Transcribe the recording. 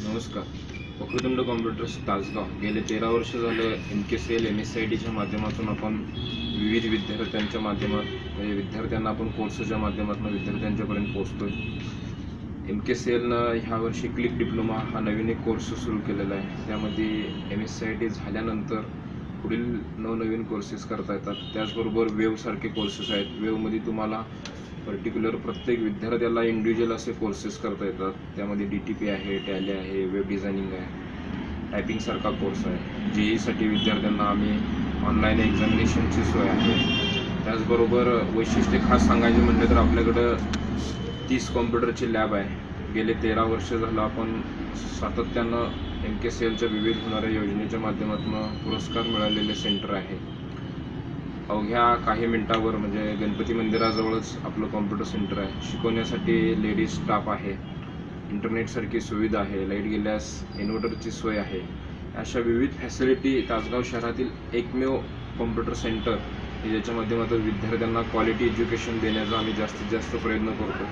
नमस्कार. वक्रतुंड कॉम्प्युटर्स तासगाव गेले 13 वर्ष झालं MKCL MSITच्या माध्यमातून आपण विविध विद्यार्थ्यांच्या विद्यार्थ्यांना आपण कोर्सच्या माध्यमातून विद्यार्थ्यांच्यापर्यंत पोहोचतोय. MKCLनं ह्या वर्षी क्लिक डिप्लोमा हा नवीन एक कोर्स सुरू केलेला आहे. त्यामध्ये MSIT झाल्यानंतर पुढील नवनवीन कोर्सेस करता येतात. त्याचबरोबर वेवसारखे कोर्सेस आहेत. वेवमध्ये तुम्हाला पर्टिक्युलर प्रत्येक विद्यार्थ्याला इंडिव्हिज्युअल असे कोर्सेस करता येतात. त्यामध्ये DTP आहे, टॅली आहे, वेब डिझायनिंग आहे, टायपिंगसारखा कोर्स आहे. JEE विद्यार्थ्यांना आम्ही ऑनलाईन एक्झामिनेशनची सोय आहे. त्याचबरोबर वैशिष्ट्य खास सांगायचे म्हटलं तर आपल्याकडं 30 कॉम्प्युटरची लॅब आहे. गेले 13 वर्ष झालं आपण सातत्यानं MKCLच्या विविध होणाऱ्या योजनेच्या माध्यमातून पुरस्कार मिळालेले सेंटर आहे. अवघ्या काही मिनिटावर म्हणजे गणपती मंदिराजवळच आपलं कॉम्प्युटर सेंटर आहे. शिकवण्यासाठी लेडीज स्टाफ आहे, इंटरनेटसारखी सुविधा आहे, लाईट गेल्यास इन्व्हर्टरची सोय आहे. अशा विविध फॅसिलिटी तासगाव शहरातील एकमेव कॉम्प्युटर सेंटर की ज्याच्या माध्यमातून विद्यार्थ्यांना क्वालिटी एज्युकेशन देण्याचा आम्ही जास्तीत जास्त प्रयत्न करतो.